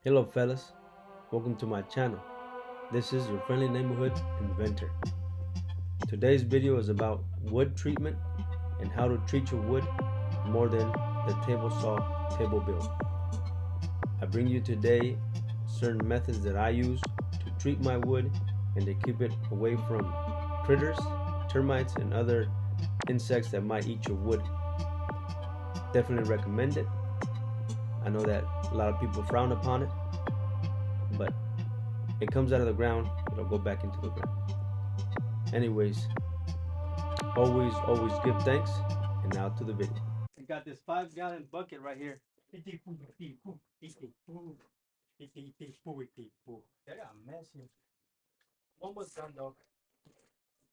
Hello fellas, welcome to my channel. This is your friendly neighborhood inventor. Today's video is about wood treatment and how to treat your wood more than the table saw table build. I bring you today certain methods that I use to treat my wood and to keep it away from critters, termites, and other insects that might eat your wood. Definitely recommend it. I know that a lot of people frown upon it, but it comes out of the ground, it'll go back into the ground. Anyways, always give thanks. And now to the video. I got this 5-gallon bucket right here. They got a mess here. Almost done though.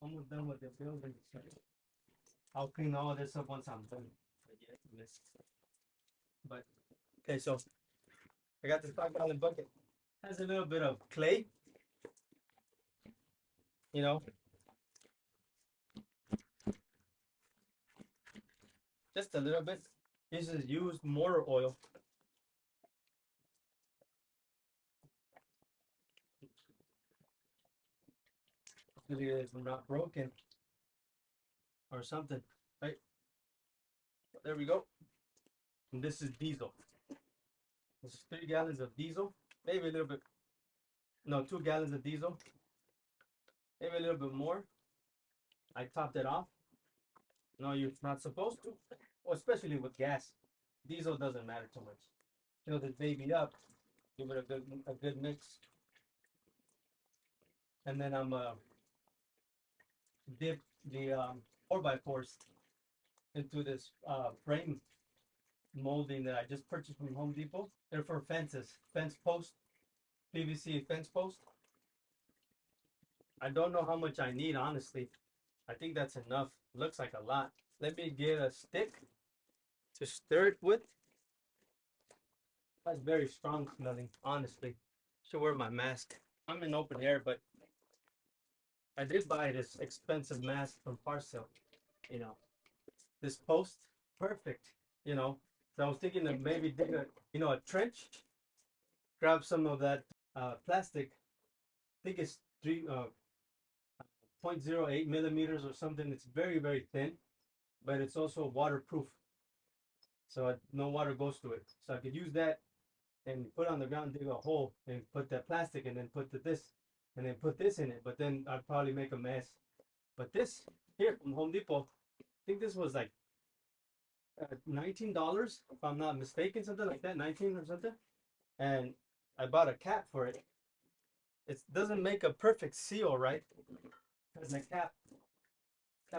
Almost done with the building. I'll clean all this up once I'm done. But yeah, it's a mess. But okay, so I got this 5-gallon bucket. Has a little bit of clay, you know, just a little bit. This is used motor oil. Hopefully it's not broken or something, right? There we go. And this is diesel. This is 3 gallons of diesel, maybe a little bit, no, 2 gallons of diesel, maybe a little bit more. I topped it off. No, you're not supposed to, well, especially with gas. Diesel doesn't matter too much. Fill this baby up, give it a good mix, and then I'm dip the 4x4s into this frame molding that I just purchased from Home Depot. They're for fences, fence post, PVC fence post. I don't know how much I need, honestly. I think that's enough. Looks like a lot. Let me get a stick to stir it with. That's very strong smelling, honestly. Should wear my mask. I'm in open air, but I did buy this expensive mask from Parcel. You know, this post, perfect. You know, so I was thinking of maybe dig a trench, grab some of that plastic. I think it's 0.08 millimeters or something. It's very thin, but it's also waterproof, so no water goes to it. So I could use that and put on the ground, dig a hole, and put that plastic, and then put this, and then put this in it. But then I'd probably make a mess. But this here from Home Depot, I think this was like $19, if I'm not mistaken, something like that, 19 or something. And I bought a cap for it. It doesn't make a perfect seal, right? Because the cap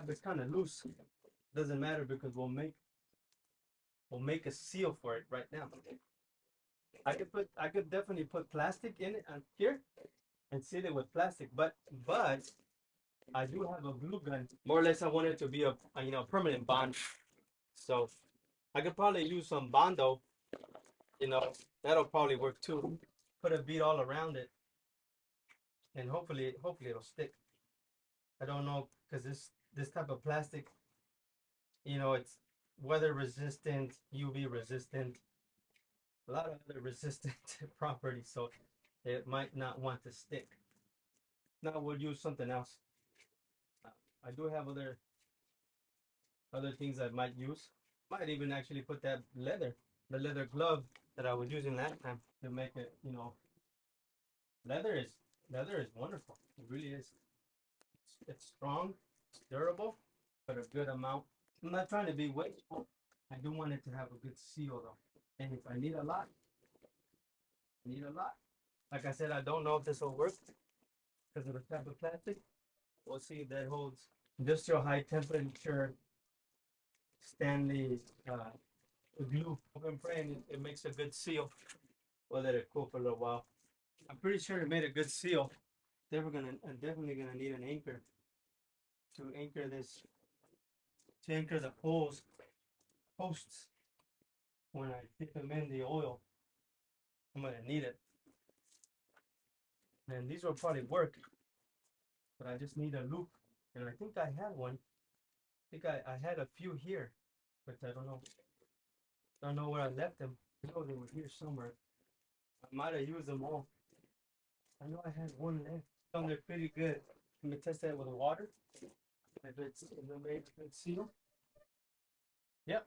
is kind of loose. Doesn't matter because we'll make a seal for it right now. I could definitely put plastic in it here and seal it with plastic, but I do have a glue gun. More or less, I want it to be a permanent bond. So I could probably use some Bondo. That'll probably work too. Put a bead all around it, and hopefully it'll stick. I don't know because this type of plastic, it's weather resistant, UV resistant, a lot of other resistant properties, so it might not want to stick. Now we'll use something else. I do have other things I might use. Might even actually put the leather glove that I was using last time to make it. Leather is leather is wonderful. It really is. It's strong, it's durable, but a good amount. I'm not trying to be wasteful. I do want it to have a good seal though. And if I need a lot, I need a lot. Like I said, I don't know if this will work because of the type of plastic. We'll see if that holds. Industrial high temperature Stanley glue. I'm praying it makes a good seal. We'll let it cool for a little while. I'm pretty sure it made a good seal. I'm definitely gonna need an anchor to anchor this, to anchor the posts when I dip them in the oil. I'm gonna need it. And these will probably work, but I just need a loop. And I think I had one. I think I had a few here, but I don't know. Don't know where I left them. I know they were here somewhere. I might have used them all. I know I had one left. They're pretty good. Let me test that with water. If it's made a good seal. Yep.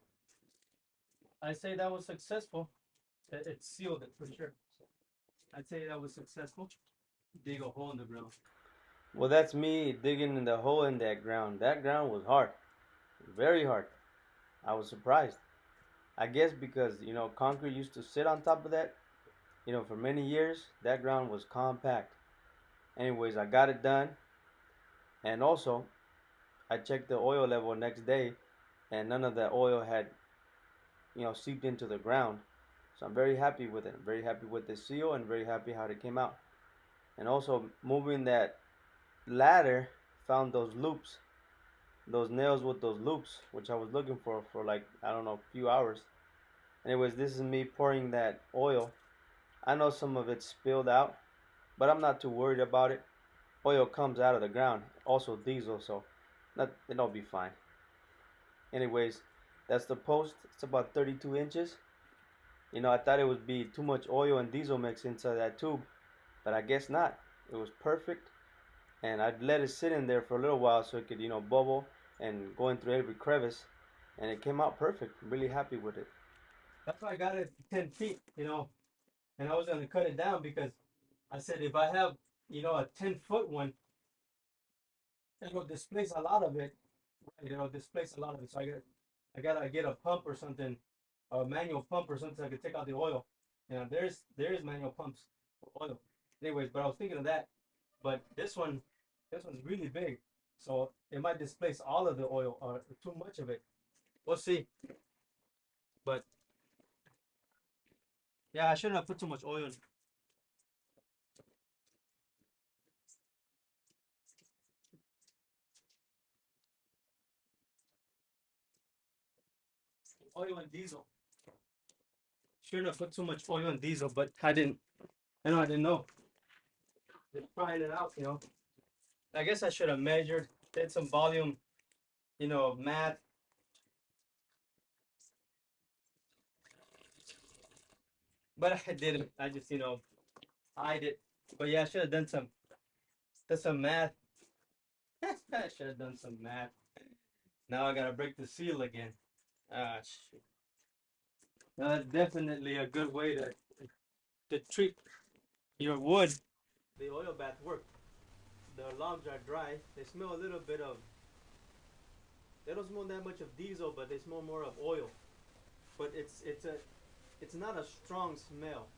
I say that was successful. It sealed it for sure. I'd say that was successful. Dig a hole in the ground. Well, that's me digging in the hole in that ground. That ground was hard, very hard. I was surprised. I guess because concrete used to sit on top of that. For many years, that ground was compact. Anyways, I got it done, and also I checked the oil level next day, and none of the oil had seeped into the ground. So I'm very happy with it. I'm very happy with the seal, and very happy how it came out. And also moving that ladder, found those loops, those nails with those loops, which I was looking for like I don't know a few hours. Anyways, this is me pouring that oil. I know some of it spilled out, but I'm not too worried about it. Oil comes out of the ground, also diesel, so it'll be fine. Anyways, that's the post. It's about 32 inches. I thought it would be too much oil and diesel mix inside that tube, but I guess not. It was perfect, and I'd let it sit in there for a little while so it could, bubble and go in through every crevice, and it came out perfect. I'm really happy with it. That's why I got it 10 feet, and I was gonna cut it down because I said if I have, a 10-foot one, it'll displace a lot of it. Right, it'll displace a lot of it. So I gotta get a pump or something, a manual pump or something so I could take out the oil. There is manual pumps for oil. Anyways, but I was thinking of that. But this one's really big, so it might displace all of the oil or too much of it. We'll see. But yeah, I shouldn't have put too much oil in. Oil and diesel. Shouldn't have put too much oil and diesel, but I didn't. I didn't know. Just trying it out, I guess I should have measured, did some volume, math. But I didn't. I just, hide it. But yeah, I should have done some math. I should have done some math. Now I gotta break the seal again. Ah, shit. Now that's definitely a good way to treat your wood. The oil bath worked. The logs are dry. They smell a little bit of. They don't smell that much of diesel, but they smell more of oil. But it's not a strong smell.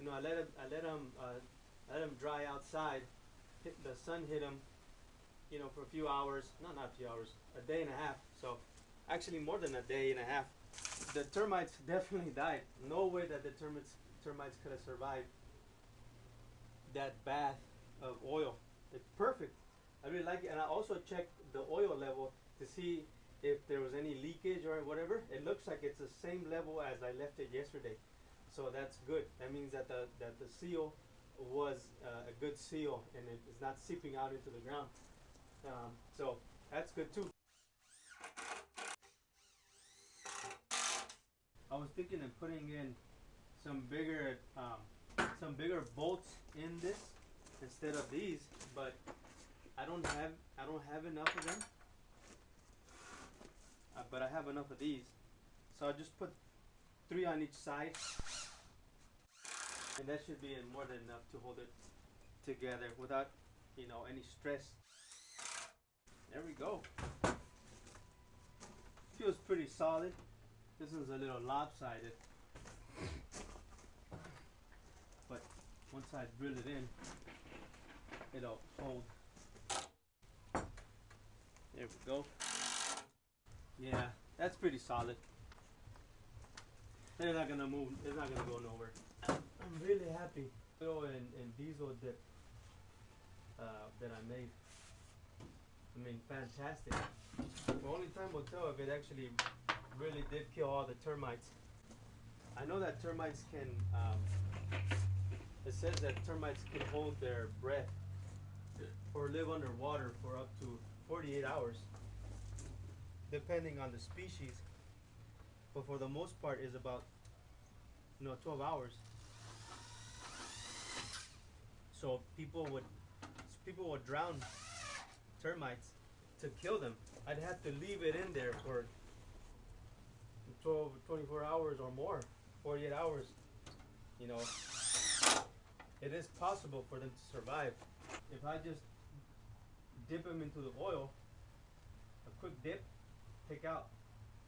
I let them dry outside. The sun hit them, for a few hours. Not a few hours, a day and a half. So, actually more than a day and a half. The termites definitely died. No way that the termites could have survived that bath of oil. It's perfect. I really like it, and I also checked the oil level to see if there was any leakage or whatever. It looks like it's the same level as I left it yesterday, so that's good. That means that the seal was a good seal, and it is not seeping out into the ground. So that's good too. I was thinking of putting in some bigger bolts in this instead of these, but I don't have enough of them. But I have enough of these, so I just put 3 on each side, and that should be more than enough to hold it together without any stress. There we go. Feels pretty solid. This one's a little lopsided, but once I drill it in, it'll hold. There we go. Yeah, that's pretty solid. They're not gonna move. It's not gonna go nowhere. I'm really happy. Oil and diesel dip that I made. I mean, fantastic. The only time will tell if it actually really did kill all the termites. I know that termites can. It says that termites can hold their breath or live underwater for up to 48 hours, depending on the species. But for the most part, is about 12 hours. So people would drown termites to kill them. I'd have to leave it in there for 12, 24 hours or more, 48 hours. You know, it is possible for them to survive. If I just dip them into the oil, a quick dip, take out,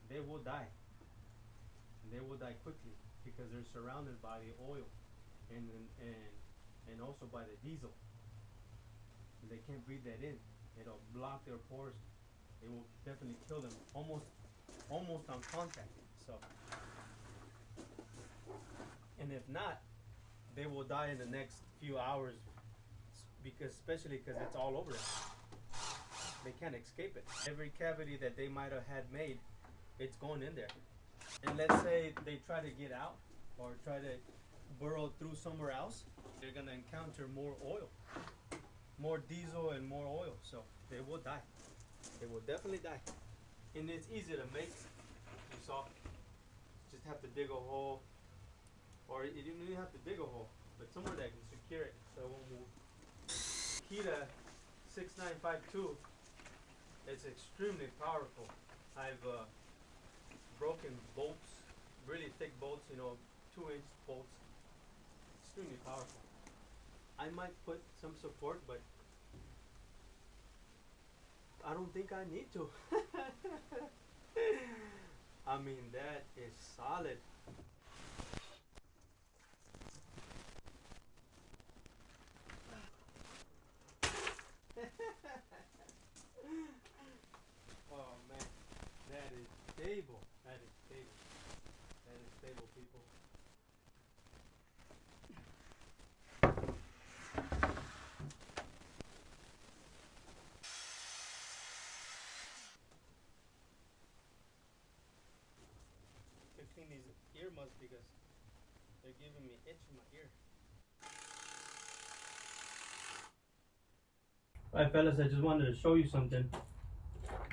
they will die. And they will die quickly because they're surrounded by the oil and also by the diesel. They can't breathe that in. It'll block their pores. It will definitely kill them almost on contact. So, and if not, they will die in the next few hours especially because it's all over them. They can't escape it. Every cavity that they might have had made, it's going in there. And let's say they try to get out or try to burrow through somewhere else, they're gonna encounter more oil, more diesel and more oil. So they will die. They will definitely die. And it's easy to make. You saw. Just have to dig a hole, or you don't even have to dig a hole, but somewhere that can secure it so it won't move. Kita 6952. It's extremely powerful. I've broken bolts, really thick bolts, 2-inch bolts. Extremely powerful. I might put some support, but I don't think I need to. I mean, that is solid. Oh man, that is stable. That is stable. That is stable, people. To clean these ear muffs because they're giving me itch in my ear. Alright fellas, I just wanted to show you something.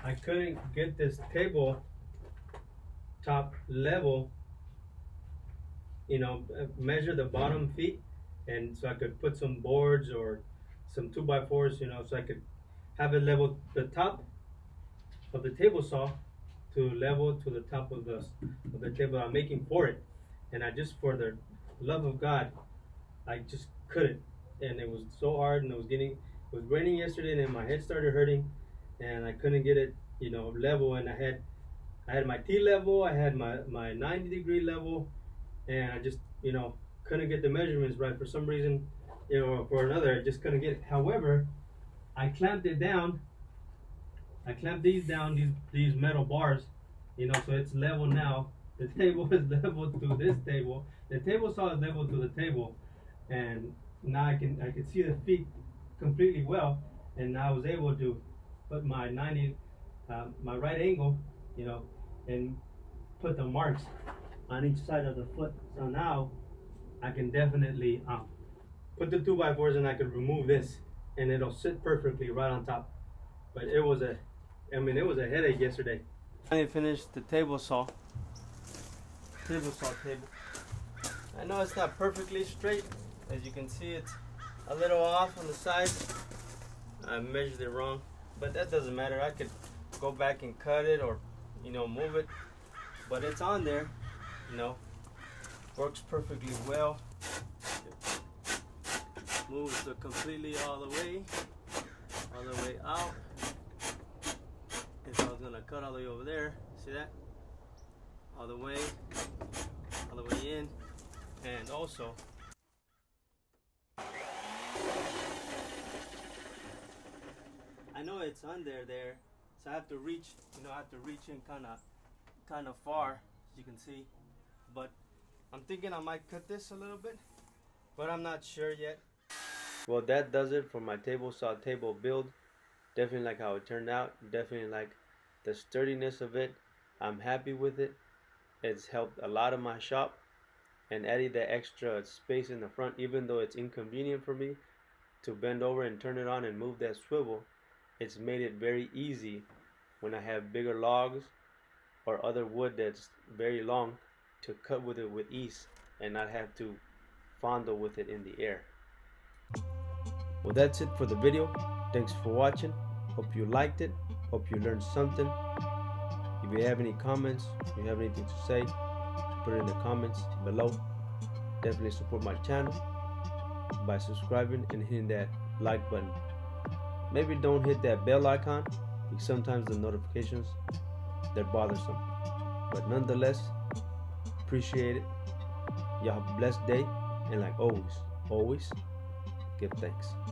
I couldn't get this table top level, measure the bottom feet, and so I could put some boards or some 2x4s, so I could have it level the top of the table saw to level to the top of the table I'm making for it. And I just, for the love of God, I just couldn't. And it was so hard, and it was raining yesterday, and my head started hurting, and I couldn't get it, level. And I had my T level, I had my 90-degree level, and I just, couldn't get the measurements right for some reason, for another. I just couldn't get it. However, I clamped it down. I clamped these down, these metal bars, so it's level now. The table is level to this table. The table saw is level to the table, and now I can see the feet completely well, and now I was able to put my my right angle, and put the marks on each side of the foot. So now I can definitely put the 2x4s, and I could remove this, and it'll sit perfectly right on top. But it was a headache yesterday. I finished the table saw table. I know it's not perfectly straight. As you can see, it's a little off on the side. I measured it wrong, but that doesn't matter. I could go back and cut it or, move it. But it's on there, works perfectly well. Moves completely all the way out. If I was gonna cut all the way over there, see that? All the way in, and also I know it's under there, so I have to reach, in kind of far, as you can see. But I'm thinking I might cut this a little bit, but I'm not sure yet. Well, that does it for my table saw table build. Definitely like how it turned out. Definitely like the sturdiness of it. I'm happy with it. It's helped a lot of my shop, and adding the extra space in the front, even though it's inconvenient for me to bend over and turn it on and move that swivel. It's made it very easy when I have bigger logs or other wood that's very long to cut with it with ease and not have to fondle with it in the air. Well, that's it for the video. Thanks for watching. Hope you liked it. Hope you learned something. If you have any comments, if you have anything to say, put it in the comments below. Definitely support my channel by subscribing and hitting that like button. Maybe don't hit that bell icon because sometimes the notifications, they're bothersome. But nonetheless, appreciate it. Y'all have a blessed day, and like always, give thanks.